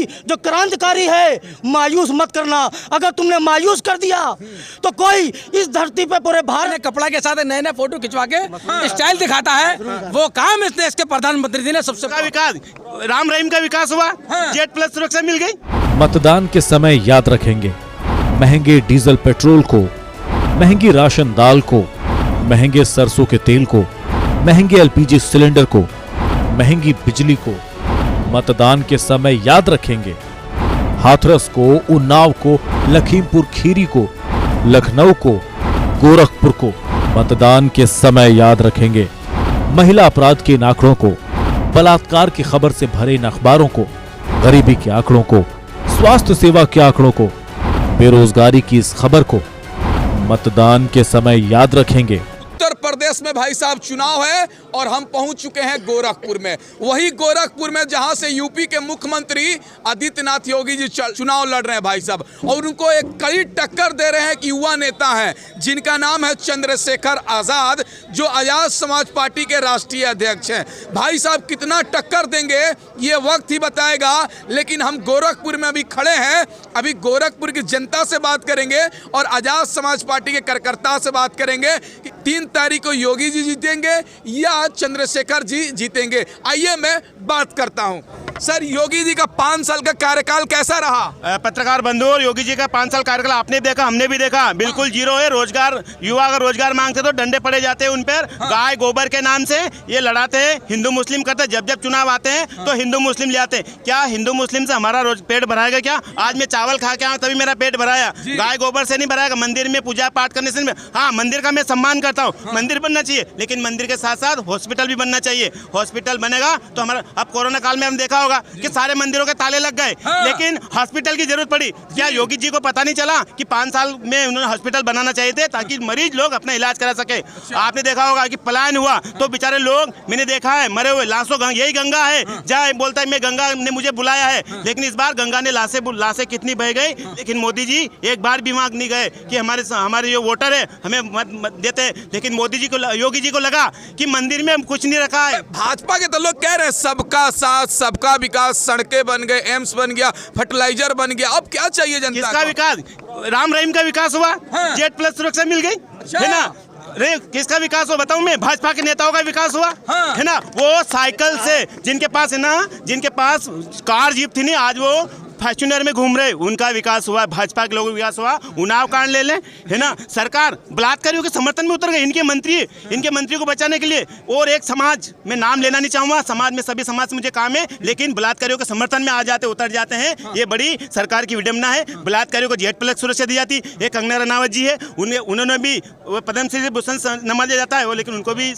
योगी जो क्रांतिकारी है, मायूस मत करना। अगर तुमने मायूस कर दिया तो कोई इस धरती पे पूरे भारत कपड़ा के साथ नए नए फोटो खिंचवा के स्टाइल दिखाता है, वो काम इसने इसके प्रधानमंत्री जी ने सबसे विकास, राम रहीम का विकास हुआ, जेट प्लस सुरक्षा मिल गई। मतदान के समय याद रखेंगे महंगे डीजल पेट्रोल को, महंगी राशन दाल को, महंगे सरसों के तेल को, महंगे एलपीजी सिलेंडर को, महंगी बिजली को। मतदान के समय याद रखेंगे हाथरस को, उन्नाव को, लखीमपुर खीरी को, लखनऊ को, गोरखपुर को। मतदान के समय याद रखेंगे महिला अपराध के इन आंकड़ों को, बलात्कार की खबर से भरे इन अखबारों को, गरीबी के आंकड़ों को, स्वास्थ्य सेवा के आंकड़ों को, बेरोजगारी की इस खबर को। मतदान के समय याद रखेंगे। उत्तर प्रदेश में भाई साहब चुनाव है और हम पहुंच चुके हैं गोरखपुर में। वही गोरखपुर में जहां से यूपी के मुख्यमंत्री आदित्यनाथ योगी जी चुनाव लड़ रहे हैं भाई साहब, और उनको एक कड़ी टक्कर दे रहे हैं कि युवा नेता हैं जिनका नाम है चंद्रशेखर आजाद, जो आजाद समाज पार्टी के राष्ट्रीय अध्यक्ष हैं। भाई साहब कितना टक्कर देंगे ये वक्त ही बताएगा, लेकिन हम गोरखपुर में अभी खड़े हैं। अभी गोरखपुर की जनता से बात करेंगे और आजाद समाज पार्टी के कार्यकर्ता से बात करेंगे कि 3 तारीख को योगी जी जीतेंगे या चंद्रशेखर जी जीतेंगे। आइए मैं बात करता हूं। सर, योगी जी का 5 साल का कार्यकाल कैसा रहा? पत्रकार बंधु, योगी जी का 5 साल कार्यकाल आपने देखा, हमने भी देखा, बिल्कुल जीरो है। रोजगार, युवा अगर रोजगार मांगते तो डंडे पड़े जाते हैं उन पर। गाय गोबर के नाम से ये लड़ाते हैं, हिंदू मुस्लिम करते। जब जब चुनाव आते हैं तो हिंदू मुस्लिम ले आते हैं। क्या हिंदू मुस्लिम से हमारा रोज पेट भराएगा? क्या आज मैं चावल खा के आऊँ तभी मेरा पेट भराया? गाय गोबर से नहीं भराएगा। मंदिर में पूजा पाठ करने से। हाँ, मंदिर का मैं सम्मान करता हूँ, मंदिर बनना चाहिए, लेकिन मंदिर के साथ साथ हॉस्पिटल भी बनना चाहिए। हॉस्पिटल बनेगा तो हमारा, अब कोरोना काल में हम देखा होगा कि सारे मंदिरों के ताले लग गए, लेकिन हॉस्पिटल की जरूरत पड़ी। क्या योगी जी को पता नहीं चला कि 5 साल में उन्होंने हॉस्पिटल बनाना चाहिए थे ताकि मरीज लोग अपना इलाज करा सके? आपने देखा होगा कि पलायन हुआ तो बेचारे लोग, मैंने देखा है मरे हुए लाशों, यही गंगा है जहाँ बोलता है मैं, गंगा ने मुझे बुलाया है, लेकिन इस बार गंगा ने लाशें कितनी बह गई, लेकिन मोदी जी एक बार भी मांग नहीं गए कि हमारे जो वोटर है हमें मत देते। लेकिन मोदी जी को, योगी जी को लगा कि मंदिर में कुछ नहीं रखा है। भाजपा के तो लोग कह रहे हैं सबका साथ सबका विकास, सड़कें बन गए, एम्स बन गया, फर्टिलाइजर बन गया, अब क्या चाहिए जनता को? किसका विकास? राम रहीम का विकास हुआ, जेट प्लस सुरक्षा मिल गई, है ना? रे किसका विकास हुआ बताऊं मैं? भाजपा के नेताओं का विकास हुआ, है ना? वो साइकिल से, जिनके पास है ना, जिनके पास कार जीप थी नहीं, आज वो फॉर्च्यूनर में घूम रहे, उनका विकास हुआ। भाजपा के लोगों का विकास हुआ। उन्नाव कांड ले लें, है ना? सरकार बलात्कारियों के समर्थन में उतर गई। इनके मंत्री को बचाने के लिए, और एक समाज में नाम लेना नहीं चाहूँगा, समाज में सभी समाज से मुझे काम है, लेकिन बलात्कारियों के समर्थन में उतर जाते हैं। ये बड़ी सरकार की विडंबना है। बलात्कारियों को जेट प्लस सुरक्षा दी जाती है। कंगना रनावत जी है, उन्होंने भी पद्मश्री भूषण नवाजा दिया जाता है, लेकिन उनको भी।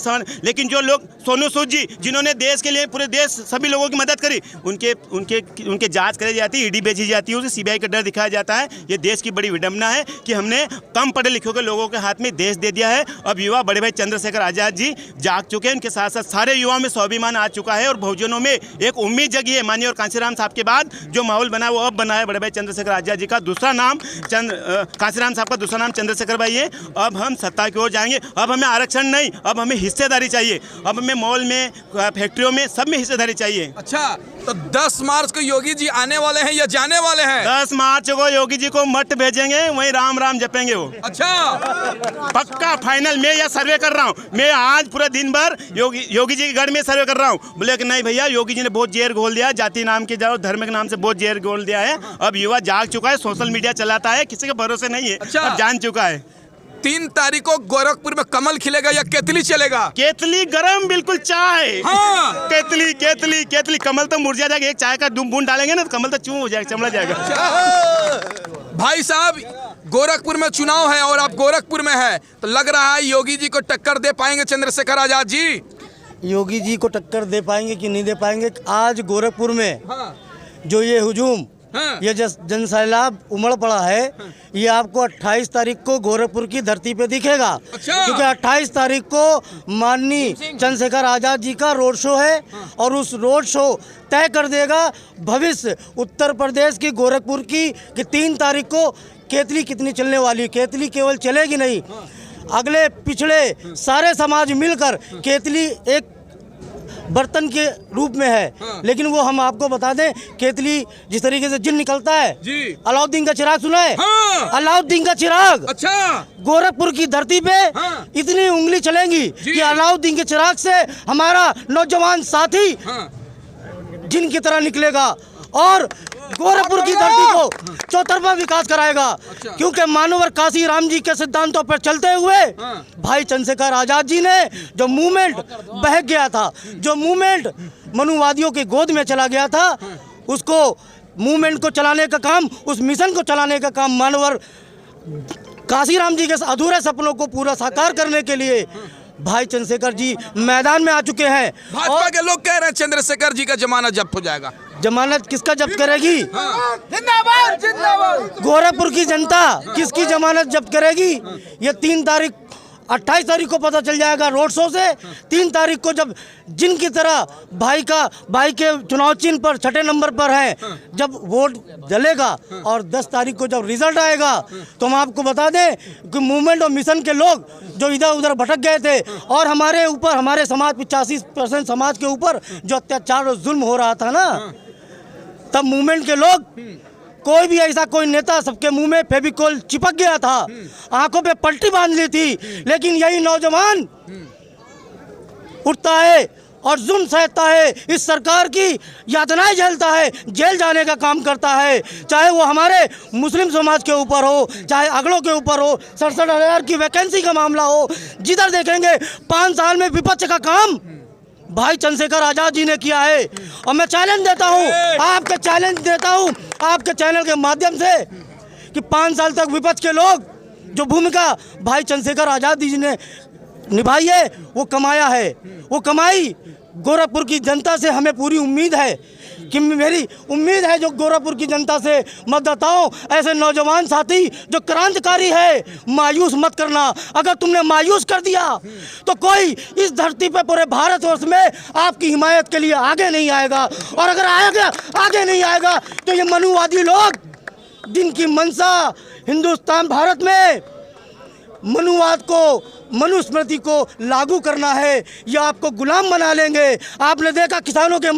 लेकिन जो लोग, सोनू सूद जी जिन्होंने देश के लिए, पूरे देश सभी लोगों की मदद करी, उनके जाँच करी जाती है, भेजी जाती है, उसे सीबीआई का डर दिखाया जाता है। ये देश की बड़ी विडंबना है कि हमने कम पढ़े लिखे के लोगों के हाथ में देश दे दिया है। अब युवा बड़े भाई चंद्रशेखर आजाद जी जाग चुके हैं, उनके साथ साथ सारे युवाओं में स्वाभिमान आ चुका है और बहुजनों में एक उम्मीद जगी है। माननीय और कांशीराम साहब के बाद जो माहौल बना वो अब बना है बड़े भाई चंद्रशेखर आजाद जी का दूसरा नाम, कांशीराम साहब का दूसरा नाम चंद्रशेखर भाई है। अब हम सत्ता की ओर जाएंगे। अब हमें आरक्षण नहीं, अब हमें हिस्सेदारी चाहिए। अब हमें मॉल में, फैक्ट्रियों में, सब में हिस्सेदारी चाहिए। अच्छा, तो 10 मार्च को योगी जी आने वाले हैं या जाने वाले हैं? 10 मार्च को योगी जी को मठ भेजेंगे, वहीं राम राम जपेंगे वो। अच्छा, पक्का फाइनल। मैं यह सर्वे कर रहा हूँ, मैं आज पूरा दिन भर योगी जी के घर में सर्वे कर रहा हूँ। बोले कि नहीं भैया, योगी जी ने बहुत जहर घोल दिया, जाति नाम के, जाओ धर्म के नाम से बहुत जहर घोल दिया है। अब युवा जाग चुका है, सोशल मीडिया चलाता है, किसी के भरोसे नहीं है। अच्छा, अब जान चुका है। 3 तारीख को गोरखपुर में कमल खिलेगा या केतली चलेगा? केतली गरम, बिल्कुल चाय। हाँ। केतली। कमल तो मुरझा जाएगा, एक चाय का बूंद डालेंगे ना तो कमल तो चूम हो जाएगा, चमड़ा जाएगा। भाई साहब, गोरखपुर में चुनाव है और आप गोरखपुर में है, तो लग रहा है योगी जी को टक्कर दे पाएंगे चंद्रशेखर आजाद जी? योगी जी को टक्कर दे पाएंगे कि नहीं दे पाएंगे? आज गोरखपुर में जो ये हुजूम, ये जन सैलाब उमड़ पड़ा है, ये आपको 28 तारीख को गोरखपुर की धरती पे दिखेगा। अच्छा। क्योंकि 28 तारीख को माननीय चंद्रशेखर आजाद जी का रोड शो है और उस रोड शो तय कर देगा भविष्य उत्तर प्रदेश की, गोरखपुर की, कि 3 तारीख को केतली कितनी चलने वाली है। केतली केवल चलेगी नहीं, अगले पिछड़े सारे समाज मिलकर केतली एक बर्तन के रूप में है, लेकिन वो हम आपको बता दें, केतली जिस तरीके से जिन निकलता है जी। अलाउद्दीन का चिराग सुना है? हाँ। अलाउद्दीन का चिराग। अच्छा। गोरखपुर की धरती पे हाँ। इतनी उंगली चलेंगी कि अलाउद्दीन के चिराग से हमारा नौजवान साथी जिन की तरह निकलेगा और गोरखपुर की धरती को चौतरफा विकास कराएगा। क्योंकि मानवर काशी राम जी के सिद्धांतों पर चलते हुए भाई चंद्रशेखर आजाद जी ने जो मूवमेंट बहक गया था, जो मूवमेंट मनुवादियों की गोद में चला गया था, उसको मूवमेंट को चलाने का काम, उस मिशन को चलाने का काम मानवर काशी राम जी के अधूरे सपनों को पूरा साकार करने के लिए भाई चंद्रशेखर जी मैदान में आ चुके हैं। भाजपा के लोग कह रहे हैं चंद्रशेखर जी का जमानत जब्त हो जाएगा। जमानत किसका जब्त करेगी? जिंदाबाद जिंदाबाद। गोरखपुर की जनता किसकी जमानत जब्त करेगी? ये 28 तारीख को पता चल जाएगा रोड शो से। 3 तारीख को जब जिनकी तरह भाई के चुनाव चिन्ह पर 6ठे नंबर पर है, जब वोट जलेगा और 10 तारीख को जब रिजल्ट आएगा तो हम आपको बता दें कि मूवमेंट और मिशन के लोग जो इधर उधर भटक गए थे और हमारे ऊपर, हमारे समाज 85% समाज के ऊपर जो अत्याचार और जुल्म हो रहा था ना, तब मूवमेंट के लोग, कोई भी ऐसा कोई नेता, सबके मुंह में फेविकोल चिपक गया था, आंखों पे पट्टी बांध ली थी, लेकिन यही नौजवान उठता है और जुल्म सहता है, इस सरकार की यातनाएं झेलता है, जेल जाने का काम करता है, चाहे वो हमारे मुस्लिम समाज के ऊपर हो, चाहे अगलों के ऊपर हो, 67,000 की वैकेंसी का मामला हो, जिधर देखेंगे 5 साल में विपक्ष का काम भाई चंद्रशेखर आजाद जी ने किया है। और मैं चैलेंज देता हूँ, आपके चैनल के माध्यम से कि 5 साल तक विपक्ष के लोग जो भूमिका भाई चंद्रशेखर आजाद जी ने निभाई है, वो कमाया है, वो कमाई गोरखपुर की जनता से हमें पूरी उम्मीद है कि मेरी उम्मीद है जो गोरखपुर की जनता से मतदाताओं, ऐसे नौजवान साथी जो क्रांतिकारी है, मायूस मत करना। अगर तुमने मायूस कर दिया तो कोई इस धरती पे पूरे भारतवर्ष में आपकी हिमायत के लिए आगे नहीं आएगा, और अगर आगे नहीं आएगा तो ये मनुवादी लोग जिनकी मंशा हिंदुस्तान भारत में मनुवाद को, मनुस्मृति को लागू करना है, ये आपको गुलाम बना लेंगे। आपने देखा किसानों के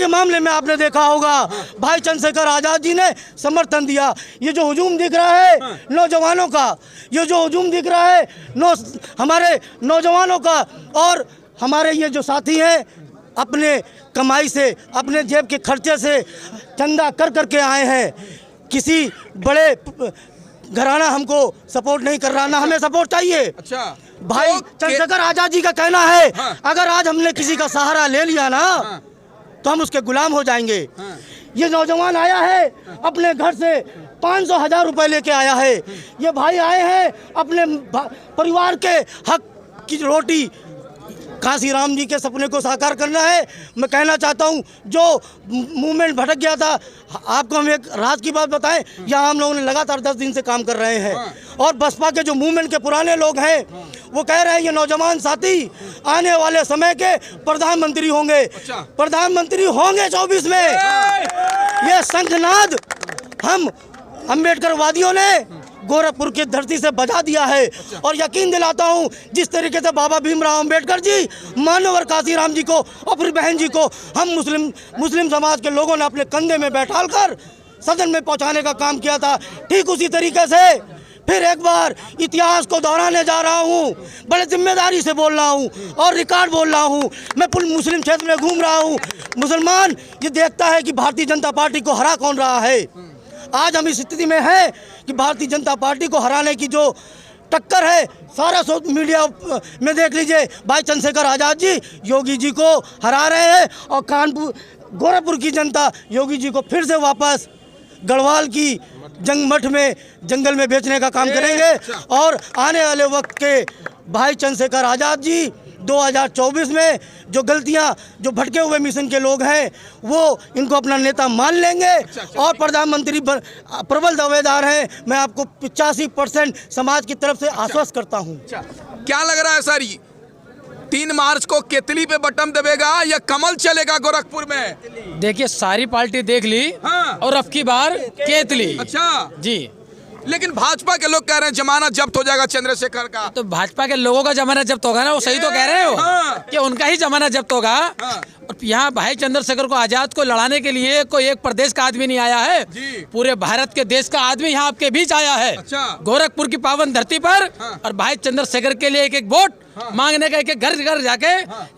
मामले में आपने देखा होगा भाई चंद्रशेखर आजाद जी ने समर्थन दिया। ये जो हुजूम दिख रहा है नौजवानों का, ये जो हुजूम दिख रहा है हमारे नौजवानों का, और हमारे ये जो साथी हैं अपने कमाई से, अपने जेब के खर्चे से चंदा कर करके आए हैं। किसी बड़े घराना हमको सपोर्ट नहीं कर रहा, ना हमें सपोर्ट चाहिए। अच्छा, भाई चंद्रशेखर आजाद जी का कहना है, अगर आज हमने किसी का सहारा ले लिया ना तो हम उसके गुलाम हो जाएंगे। ये नौजवान आया है अपने घर से 500,000 रुपए लेके आया है। ये भाई आए हैं अपने परिवार के हक की रोटी, काशी राम जी के सपने को साकार करना है। मैं कहना चाहता हूं, जो मूवमेंट भटक गया था, आपको हम एक राज की बात बताएं, यहाँ हम लोगों ने लगातार 10 दिन से काम कर रहे हैं, और बसपा के जो मूवमेंट के पुराने लोग हैं वो कह रहे हैं ये नौजवान साथी आने वाले समय के प्रधानमंत्री होंगे। प्रधानमंत्री होंगे 24 में। ये शंखनाद हम अम्बेडकर वादियों ने गोरखपुर की धरती से बजा दिया है, और यकीन दिलाता हूं जिस तरीके से बाबा भीमराव अंबेडकर जी, मानवर काशी राम जी को और फिर बहन जी को हम मुस्लिम समाज के लोगों ने अपने कंधे में बैठाल कर सदन में पहुंचाने का काम किया था, ठीक उसी तरीके से फिर एक बार इतिहास को दोहराने जा रहा हूं। बड़े जिम्मेदारी से बोल रहा हूं और रिकॉर्ड बोल रहा हूं। मैं पूरे मुस्लिम क्षेत्र में घूम रहा हूं। मुसलमान ये देखता है कि भारतीय जनता पार्टी को हरा कौन रहा है। आज हम इस स्थिति में हैं कि भारतीय जनता पार्टी को हराने की जो टक्कर है, सारा मीडिया में देख लीजिए, भाई चंद्रशेखर आजाद जी योगी जी को हरा रहे हैं, और कानपुर गोरखपुर की जनता योगी जी को फिर से वापस गढ़वाल की जंगमठ में, जंगल में बेचने का काम करेंगे। और आने वाले वक्त के भाई चंद्रशेखर आजाद जी 2024 में जो गलतियां, जो भटके हुए मिशन के लोग हैं, वो इनको अपना नेता मान लेंगे, और प्रधानमंत्री प्रबल दावेदार हैं। मैं आपको 85% समाज की तरफ से आश्वस्त करता हूं। क्या लग रहा है सर, 3 मार्च को केतली पे बटन दबेगा या कमल चलेगा गोरखपुर में? देखिए, सारी पार्टी देख ली, और अब की बार केतली। अच्छा जी, लेकिन भाजपा के लोग कह रहे हैं जमानत जब्त हो जाएगा चंद्रशेखर का। तो भाजपा के लोगों का जमानत जब्त होगा ना, वो सही तो कह रहे हो कि उनका ही जमानत जब्त होगा। और यहाँ भाई चंद्रशेखर को आजाद को लड़ाने के लिए कोई एक प्रदेश का आदमी नहीं आया है, पूरे भारत के देश का आदमी यहाँ आपके बीच आया है, गोरखपुर की पावन धरती पर। और भाई चंद्रशेखर के लिए एक एक वोट मांगने का, एक एक घर घर जाके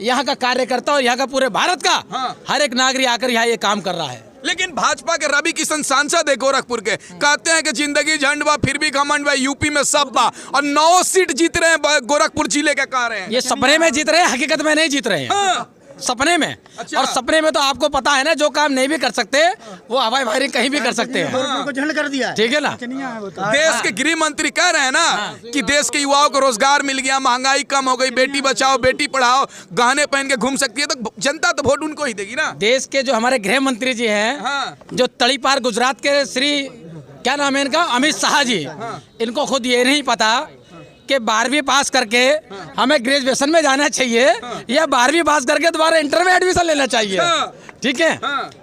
यहाँ का कार्यकर्ता और यहाँ का पूरे भारत का हर एक नागरिक आकर यहाँ ये काम कर रहा है। लेकिन भाजपा के रवि किशन सांसद है गोरखपुर के, कहते हैं कि जिंदगी झंड बा फिर भी घमंड बा, यूपी में सब बा, और 9 सीट जीत रहे हैं गोरखपुर जिले के, कह रहे हैं ये सपने में जीत रहे हैं, हकीकत में नहीं जीत रहे हैं। सपने में। अच्छा। और सपने में तो आपको पता है ना, जो काम नहीं भी कर सकते वो हवाई फायरिंग कहीं भी कर सकते हैं। को झंड कर दिया, ठीक है ना। देश के गृह मंत्री कह रहे हैं ना कि देश के युवाओं को रोजगार मिल गया, महंगाई कम हो गई, बेटी बचाओ बेटी पढ़ाओ, गहने पहन के घूम सकती है, तो जनता तो वोट उनको ही देगी ना। देश के जो हमारे गृह मंत्री जी हैं, जो तड़ीपार गुजरात के श्री क्या नाम है इनका, अमित शाह जी, इनको खुद ये नहीं पता कि 12वीं पास करके हमें ग्रेजुएशन में जाना चाहिए या 12वीं पास करके दोबारा इंटर में एडमिशन लेना चाहिए। ठीक है,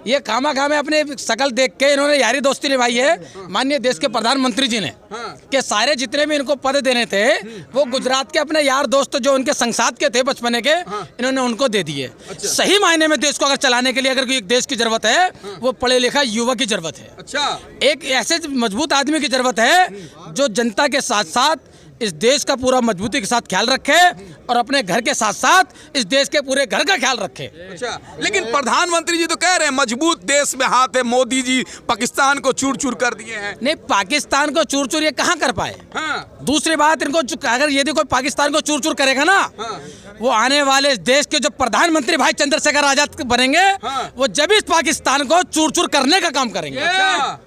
ये खामा खामे अपने शकल देख के इन्होंने यारी दोस्ती निभाई है माननीय देश के प्रधानमंत्री जी ने, कि सारे जितने भी इनको पद देने थे वो गुजरात के अपने यार दोस्त जो उनके संसाद के थे बचपने के, इन्होंने उनको दे दिए। सही मायने में देश को अगर चलाने के लिए अगर कोई देश की जरूरत है, वो पढ़े लिखा युवा की जरूरत है। अच्छा, एक ऐसे मजबूत आदमी की जरूरत है जो जनता के साथ साथ इस देश का पूरा मजबूती के साथ ख्याल रखे और अपने घर के साथ साथ इस देश के पूरे घर का ख्याल रखे। अच्छा, लेकिन प्रधानमंत्री जी तो कह रहे हैं मजबूत देश में हाथ है, मोदी जी पाकिस्तान को चूर चूर कर दिए हैं। नहीं, पाकिस्तान को चूर चूर ये कहाँ कर पाए। दूसरी बात, इनको अगर यदि कोई पाकिस्तान को चूर चूर करेगा ना, वो आने वाले देश के जो प्रधानमंत्री भाई चंद्रशेखर आजाद बनेंगे, वो जब इस पाकिस्तान को चूर चूर करने का काम करेंगे।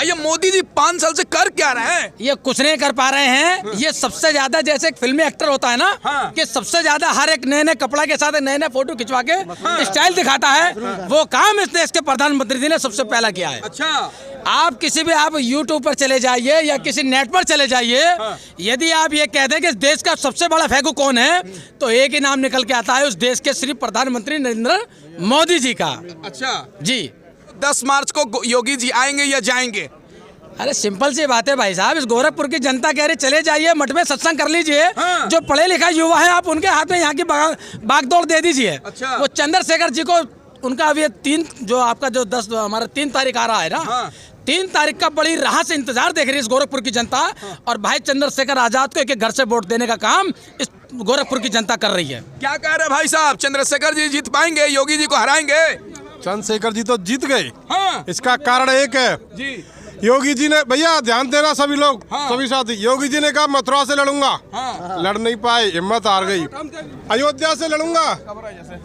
ये मोदी जी 5 साल से कर क्या रहे हैं? ये कुछ नहीं कर पा रहे हैं। ये सबसे ज्यादा, जैसे एक फिल्मी एक्टर होता है ना, कि सबसे ज्यादा हर एक नए नए कपड़ा के साथ नए नए फोटो खिंचवा के स्टाइल दिखाता है, वो काम इस देश के प्रधानमंत्री जी ने सबसे पहला किया है। अच्छा, आप किसी भी आप YouTube पर चले जाइए या किसी नेट पर चले जाइए, यदि आप ये कहते हैं कि इस देश का सबसे बड़ा फेंकू कौन है, तो एक ही नाम निकल के आता है, उस देश के श्री प्रधानमंत्री नरेंद्र मोदी जी का। अच्छा जी, 10 मार्च को योगी जी आएंगे या जाएंगे? अरे सिंपल सी बात है भाई साहब, इस गोरखपुर की जनता कह रही चले जाइए, मठ में सत्संग कर लीजिए। जो पढ़े लिखा युवा है, आप उनके हाथ में यहाँ की बागदौड़ दे दीजिए। अच्छा। वो चंद्रशेखर जी को, उनका अभी 3 जो आपका जो 10 हमारा 3 तारीख आ रहा है ना, 3 तारीख का बड़ी राह से इंतजार देख रही है इस गोरखपुर की जनता। और भाई चंद्रशेखर आजाद को एक एक घर से वोट देने का काम इस गोरखपुर की जनता कर रही है। क्या कह रहे हैं भाई साहब, चंद्रशेखर जी जीत पाएंगे, योगी जी को हराएंगे? चंद्रशेखर जी तो जीत गए। इसका कारण एक है जी, योगी जी ने, भैया ध्यान देना सभी लोग, सभी साथी, योगी जी ने कहा मथुरा से लड़ूंगा, लड़ नहीं पाए, हिम्मत हार गई। अयोध्या से लड़ूंगा,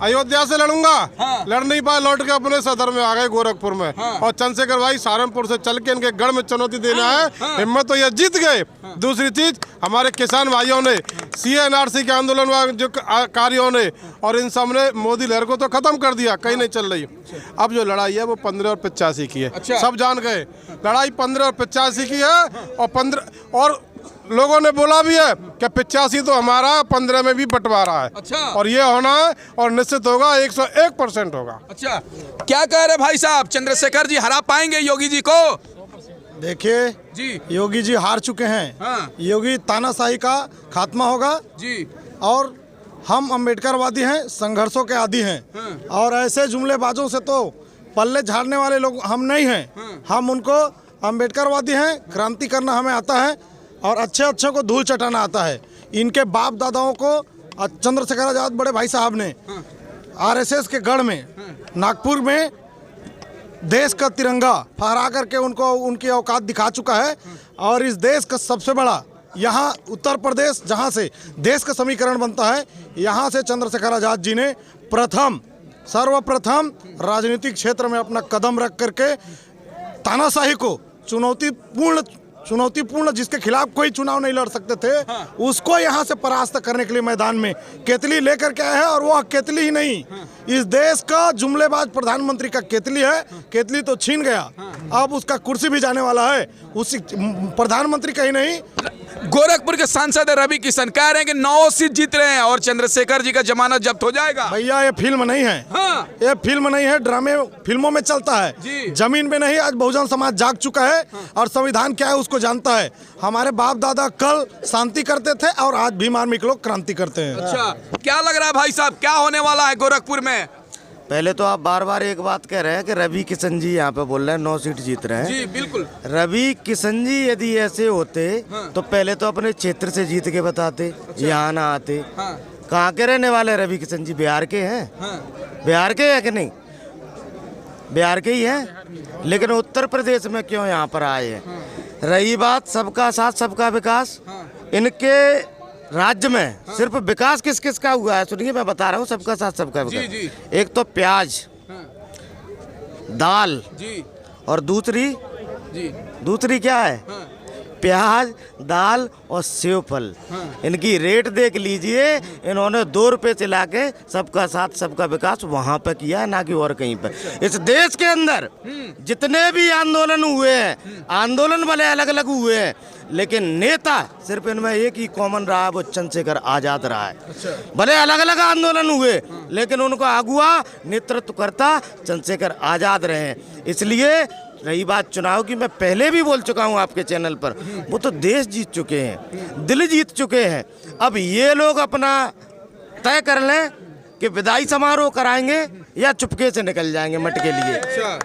अयोध्या से लड़ूंगा, लड़ नहीं पाए, लौट के अपने सदर में आ गए गोरखपुर में। और चंद्रशेखर भाई सहारनपुर से चल के इनके गढ़ में चुनौती देना है, हिम्मत तो ये जीत गए। दूसरी चीज, हमारे किसान भाइयों ने, CNRC के आंदोलन जो कार्यों ने और इन सब ने मोदी लहर को तो खत्म कर दिया, कहीं नहीं चल रही। अब जो लड़ाई है वो 15 और 85 की है। अच्छा। सब जान गए लड़ाई 15 और 85 की है। और 15 और लोगों ने बोला भी है कि 85 तो हमारा, 15 में भी बंटवारा है। अच्छा। और ये होना है और निश्चित होगा, 101% होगा। अच्छा, क्या कह रहे भाई साहब, चंद्रशेखर जी हरा पाएंगे योगी जी को? देखिए जी, योगी जी हार चुके हैं। योगी तानाशाही का खात्मा होगा जी। और हम अम्बेडकरवादी हैं, संघर्षों के आदी हैं। और ऐसे जुमलेबाजों से तो पल्ले झाड़ने वाले लोग हम नहीं हैं। हम उनको अम्बेडकरवादी हैं, क्रांति करना हमें आता है और अच्छे अच्छे को धूल चटाना आता है। इनके बाप दादाओं को चंद्रशेखर आजाद बड़े भाई साहब ने RSS के गढ़ में, नागपुर में देश का तिरंगा फहरा करके उनको उनकी औकात दिखा चुका है। और इस देश का सबसे बड़ा, यहाँ उत्तर प्रदेश जहाँ से देश का समीकरण बनता है, यहाँ से चंद्रशेखर आजाद जी ने सर्वप्रथम राजनीतिक क्षेत्र में अपना कदम रख करके तानाशाही को चुनौतीपूर्ण जिसके खिलाफ कोई चुनाव नहीं लड़ सकते थे, उसको यहाँ से परास्त करने के लिए मैदान में केतली लेकर के आए हैं। और वो केतली ही नहीं, इस देश का जुमलेबाज प्रधानमंत्री का केतली है। केतली तो छीन गया, अब उसका कुर्सी भी जाने वाला है। उसी प्रधानमंत्री कहीं नहीं, गोरखपुर के सांसद है रवि किशन, कह रहे हैं कि 9 सीट जीत रहे हैं और चंद्रशेखर जी का जमानत जब्त हो जाएगा। भैया ये फिल्म नहीं है, हाँ। ये फिल्म नहीं है, ड्रामे फिल्मों में चलता है जी। जमीन पे नहीं। आज बहुजन समाज जाग चुका है और संविधान क्या है उसको जानता है। हमारे बाप दादा कल शांति करते थे और आज भी मार्मिक लोग क्रांति करते हैं। अच्छा, क्या लग रहा है भाई साहब, क्या होने वाला है गोरखपुर में? पहले तो आप बार बार एक बात कह रहे हैं कि रवि किशन जी यहाँ पे बोल रहे हैं 9 सीट जीत रहे हैं। जी बिल्कुल। रवि किशन जी यदि ऐसे होते तो पहले तो अपने क्षेत्र से जीत के बताते, यहाँ ना आते। कहाँ के रहने वाले रवि किशन जी? बिहार के हैं। बिहार के हैं कि नहीं? बिहार के ही हैं, लेकिन उत्तर प्रदेश में क्यों यहाँ पर आए हैं? रही बात सबका साथ सबका विकास, इनके राज्य में सिर्फ विकास किस किस का हुआ है? सुनिए मैं बता रहा हूँ, सबका साथ सबका विकास। जी। एक तो प्याज, दाल जी और दूसरी जी क्या है? प्याज, दाल और सेव फल। इनकी रेट देख लीजिए, इन्होंने 2 रुपए से लाके सबका साथ सबका विकास वहां पे किया है, ना कि और कहीं पे। इस देश के अंदर जितने भी आंदोलन हुए हैं, आंदोलन भले अलग अलग हुए हैं, लेकिन नेता सिर्फ इनमें एक ही कॉमन रहा है, वो चंद्रशेखर आजाद रहा है। भले अलग अलग आंदोलन हुए, लेकिन उनको अगुआ नेतृत्व करता चंद्रशेखर आजाद रहे। इसलिए रही बात चुनाव की, मैं पहले भी बोल चुका हूं आपके चैनल पर, वो तो देश जीत चुके हैं, दिल जीत चुके हैं। अब ये लोग अपना तय कर लें कि विदाई समारोह कराएंगे या चुपके से निकल जाएंगे मट के लिए।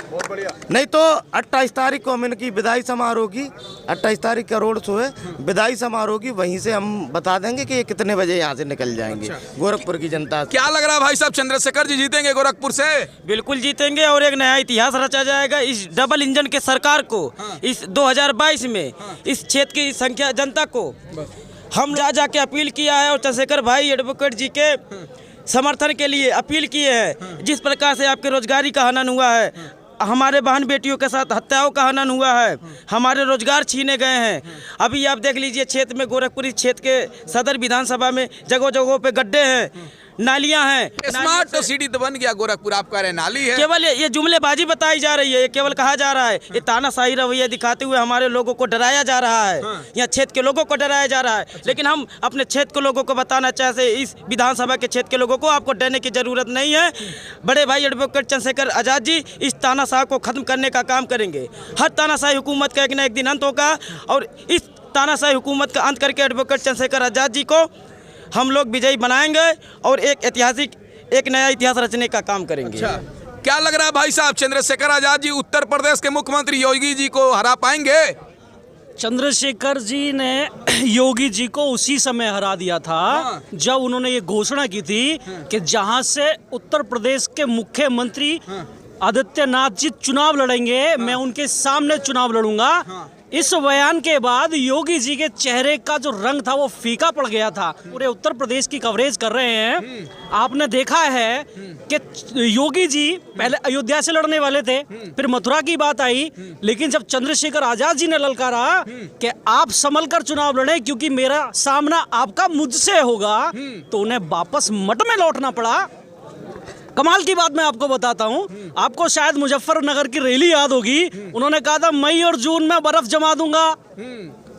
नहीं तो 28 तारीख को हम इनकी विदाई समारोह की, 28 तारीख का रोड शो है, विदाई समारोह की, वहीं से हम बता देंगे कि ये कितने बजे यहाँ से निकल जाएंगे। गोरखपुर की जनता क्या लग रहा है भाई साहब, चंद्रशेखर जी जीतेंगे गोरखपुर से? बिल्कुल जीतेंगे और एक नया इतिहास रचा जाएगा इस डबल इंजन के सरकार को। इस 2022 में इस क्षेत्र की संख्या जनता को हम जाके अपील किया है और चंद्रशेखर भाई एडवोकेट जी के समर्थन के लिए अपील किए हैं। जिस प्रकार से आपके रोजगारी का हनन हुआ है, हमारे बहन बेटियों के साथ हत्याओं का हनन हुआ है, हमारे रोजगार छीने गए हैं। अभी आप देख लीजिए क्षेत्र में, गोरखपुर क्षेत्र के सदर विधानसभा में जगह जगहों पे गड्ढे हैं, नालियां हैं। स्मार्ट सिटी तो बन गया गोरखपुर, आप कह रहे हैं नाली है। केवल ये जुमलेबाजी बताई जा रही है, ये केवल कहा जा रहा है, ये तानाशाही रवैया दिखाते हुए हमारे लोगों को डराया जा रहा है। यहाँ क्षेत्र के लोगों को डराया जा रहा है, लेकिन हम अपने क्षेत्र के लोगों को बताना चाहते हैं, इस विधानसभा के क्षेत्र के लोगों को आपको डरने की जरूरत नहीं है। बड़े भाई एडवोकेट चंद्रशेखर आजाद जी इस तानाशाह को खत्म करने का काम करेंगे। हर तानाशाही हुकूमत का एक न एक दिन अंत होगा और इस तानाशाही हुकूमत का अंत करके एडवोकेट चंद्रशेखर आजाद जी को हम लोग विजयी बनाएंगे और एक नया इतिहास रचने का काम करेंगे। अच्छा, क्या लग रहा है भाई साहब, चंद्रशेखर आजाद जी उत्तर प्रदेश के मुख्यमंत्री योगी जी को हरा पाएंगे? चंद्रशेखर जी ने योगी जी को उसी समय हरा दिया था जब उन्होंने ये घोषणा की थी कि जहां से उत्तर प्रदेश के मुख्यमंत्री आदित्यनाथ जी चुनाव लड़ेंगे, मैं उनके सामने चुनाव लड़ूंगा। इस बयान के बाद योगी जी के चेहरे का जो रंग था वो फीका पड़ गया था। पूरे उत्तर प्रदेश की कवरेज कर रहे हैं। आपने देखा है कि योगी जी पहले अयोध्या से लड़ने वाले थे, फिर मथुरा की बात आई, लेकिन जब चंद्रशेखर आजाद जी ने ललकारा कि आप संभल कर चुनाव लड़े क्योंकि मेरा सामना आपका मुझसे होगा, तो उन्हें वापस मठ में लौटना पड़ा। कमाल की बात मैं आपको बताता हूँ, आपको शायद मुजफ्फरनगर की रैली याद होगी। उन्होंने कहा था मई और जून में बर्फ जमा दूंगा,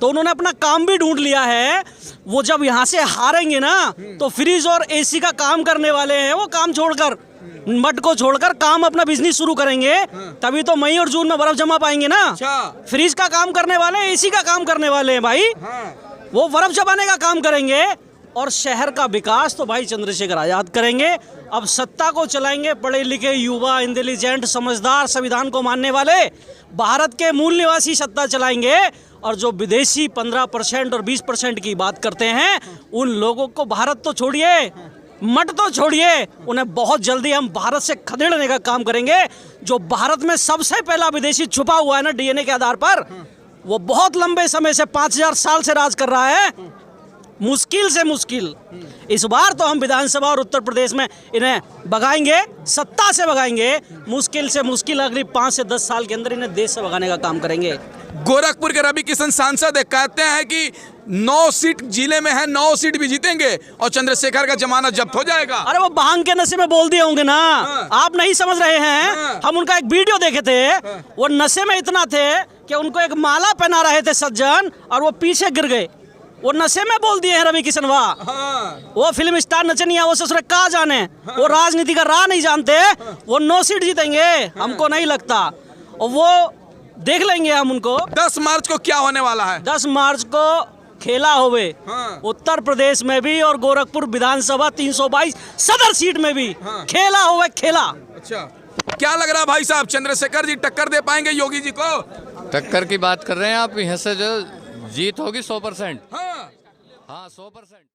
तो उन्होंने अपना काम भी ढूंढ लिया है। वो जब यहाँ से हारेंगे ना, तो फ्रिज और एसी का काम करने वाले हैं, वो काम छोड़कर, मठ को छोड़कर काम अपना बिजनेस शुरू करेंगे, तभी तो मई और जून में बर्फ जमा पाएंगे ना। फ्रिज का काम करने वाले, एसी का काम करने वाले हैं भाई, वो बर्फ जमाने का काम करेंगे। और शहर का विकास तो भाई चंद्रशेखर आजाद करेंगे। अब सत्ता को चलाएंगे पढ़े लिखे युवा, इंटेलिजेंट, समझदार, संविधान को मानने वाले, भारत के मूल निवासी सत्ता चलाएंगे। और जो विदेशी 15% और 20% की बात करते हैं, उन लोगों को भारत तो छोड़िए, मठ तो छोड़िए, उन्हें बहुत जल्दी हम भारत से खदेड़ने का काम करेंगे। जो भारत में सबसे पहला विदेशी छुपा हुआ है ना डीएनए के आधार पर, वो बहुत लंबे समय से 5000 साल से राज कर रहा है। मुश्किल से मुश्किल इस बार तो हम विधानसभा और उत्तर प्रदेश में इन्हें भगाएंगे, सत्ता से भगाएंगे। मुश्किल से मुश्किल अगली 5 से 10 साल के अंदर इन्हें देश से भगाने का काम करेंगे। गोरखपुर के रवि किशन सांसद है, कहते हैं कि 9 सीट जिले में है, 9 सीट भी जीतेंगे और चंद्रशेखर का जमानत जब्त हो जाएगा। अरे वो भांग के नशे में बोल दिए होंगे ना, आप नहीं समझ रहे हैं। हम उनका एक वीडियो देखे थे, वो नशे में इतना थे कि उनको एक माला पहना रहे थे सज्जन, और वो पीछे गिर गए। वो नशे में बोल दिए हैं रवि किशन वाह। वो फिल्म स्टार नचनिया वो ससुर कहाँ जाने, वो राजनीति का राह नहीं जानते, वो 9 सीट जीतेंगे हमको नहीं लगता, और वो देख लेंगे हम उनको। 10 मार्च को क्या होने वाला है? 10 मार्च को खेला होवे उत्तर प्रदेश में भी और गोरखपुर विधानसभा 322 सदर सीट में भी खेला होवे खेला। अच्छा, क्या लग रहा है भाई साहब, चंद्रशेखर जी टक्कर दे पाएंगे योगी जी को? टक्कर की बात कर रहे हैं आप, यहाँ से जो जीत होगी 100%। हाँ 100%।